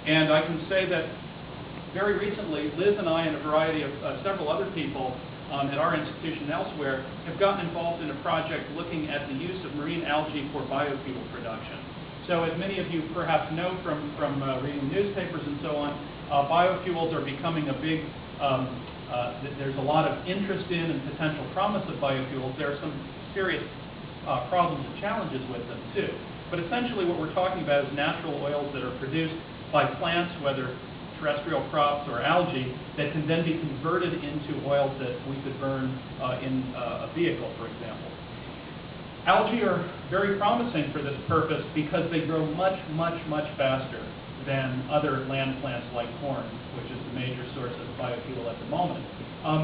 And I can say that very recently, Liz and I and a variety of several other people at our institution and elsewhere have gotten involved in a project looking at the use of marine algae for biofuel production. So as many of you perhaps know from reading newspapers and so on, biofuels are becoming a big, there's a lot of interest in and potential promise of biofuels. There are some serious problems and challenges with them too. But essentially what we're talking about is natural oils that are produced by plants, whether terrestrial crops or algae, that can then be converted into oils that we could burn in a vehicle, for example. Algae are very promising for this purpose because they grow much, much, much faster than other land plants like corn, which is the major source of biofuel at the moment.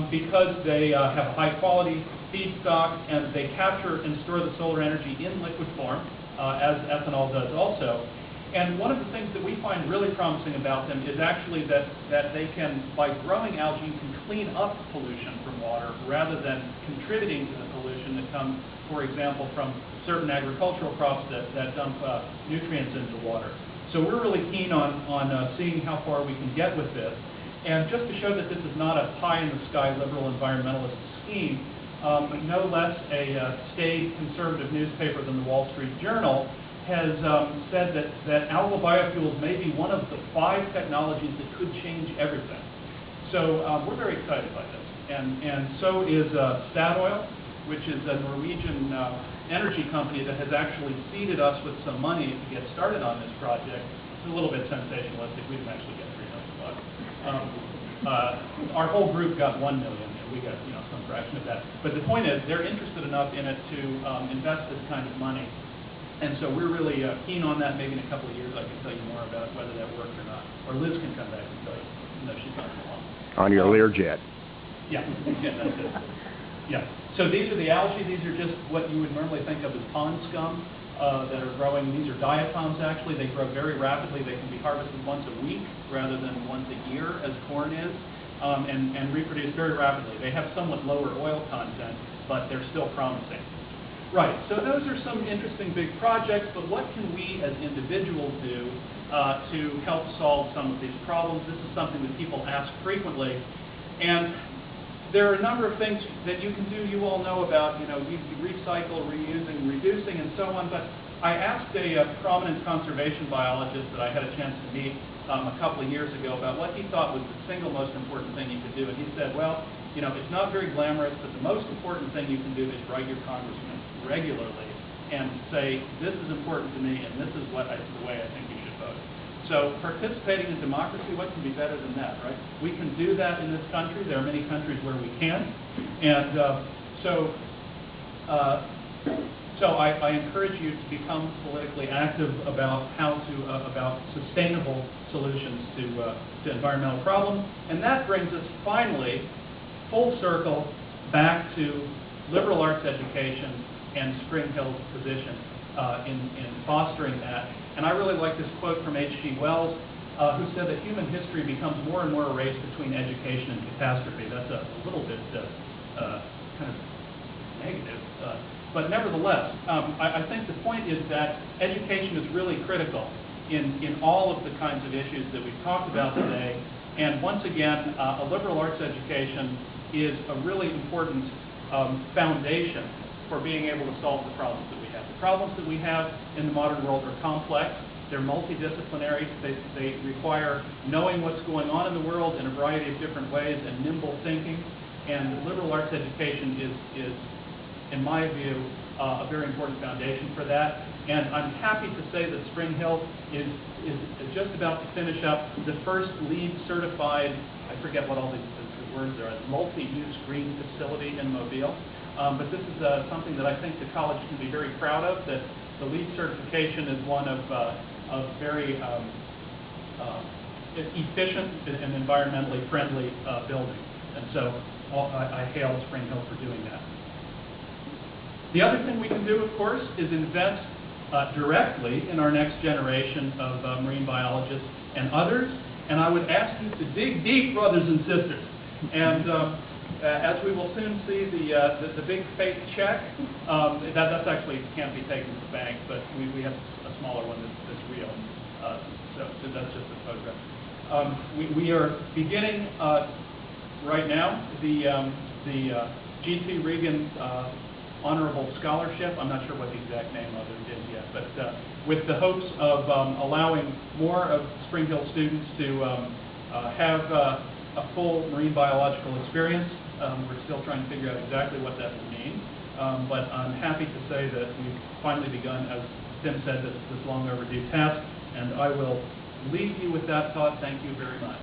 Because they have a high-quality feedstock and they capture and store the solar energy in liquid form, as ethanol does also. And one of the things that we find really promising about them is actually that they can, by growing algae, you can clean up pollution from water rather than contributing to the pollution that comes, for example, from certain agricultural crops that dump nutrients into water. So we're really keen on seeing how far we can get with this. And just to show that this is not a pie-in-the-sky liberal environmentalist scheme, no less a staid conservative newspaper than the Wall Street Journal has said that algal biofuels may be one of the 5 technologies that could change everything. So we're very excited by this. And so is S.H.O.R.E.S.Reunion, which is a Norwegian energy company that has actually seeded us with some money to get started on this project. It's a little bit sensationalistic. We didn't actually get $3 million. Our whole group got $1 million, and we got some fraction of that. But the point is, they're interested enough in it to invest this kind of money. And so we're really keen on that. Maybe in a couple of years I can tell you more about whether that worked or not. Or Liz can come back and tell you. No, she's not along. On your Learjet. Yeah, that's it. Yeah. So these are the algae. These are just what you would normally think of as pond scum that are growing. These are diatoms, actually. They grow very rapidly. They can be harvested once a week rather than once a year, as corn is, and reproduce very rapidly. They have somewhat lower oil content, but they're still promising. Right, so those are some interesting big projects, but what can we as individuals do to help solve some of these problems? This is something that people ask frequently, and there are a number of things that you can do. You all know about, recycle, reusing, reducing, and so on, but I asked a prominent conservation biologist that I had a chance to meet a couple of years ago about what he thought was the single most important thing you could do, and he said, well, it's not very glamorous, but the most important thing you can do is write your congressman regularly and say, this is important to me, and this is the way I think you should vote. So participating in democracy, what can be better than that, right? We can do that in this country. There are many countries where we can. And so I encourage you to become politically active about about sustainable solutions to environmental problems. And that brings us finally full circle back to liberal arts education and Spring Hill's position in fostering that. And I really like this quote from H.G. Wells, who said that human history becomes more and more a race between education and catastrophe. That's a little bit kind of negative. But nevertheless, I think the point is that education is really critical in all of the kinds of issues that we've talked about today. And once again, a liberal arts education is a really important foundation for being able to solve the problems that we have. The problems that we have in the modern world are complex. They're multidisciplinary. They require knowing what's going on in the world in a variety of different ways and nimble thinking. And liberal arts education is in my view, a very important foundation for that. And I'm happy to say that Spring Hill is just about to finish up the first LEED certified, I forget what all the words are, multi-use green facility in Mobile. But this is something that I think the college can be very proud of, that the LEED certification is one of very efficient and environmentally friendly buildings. And so I hail Spring Hill for doing that. The other thing we can do, of course, is invest directly in our next generation of marine biologists and others. And I would ask you to dig deep, brothers and sisters. And as we will soon see, the big fake check, that's actually can't be taken to the bank, but we have a smaller one that's real. So that's just a photograph. We are beginning right now the G.T. Regan Honorable Scholarship. I'm not sure what the exact name of it is yet, but with the hopes of allowing more of Spring Hill students to have a full marine biological experience. We're still trying to figure out exactly what that will mean, but I'm happy to say that we've finally begun, as Tim said, this long overdue task, and I will leave you with that thought. Thank you very much.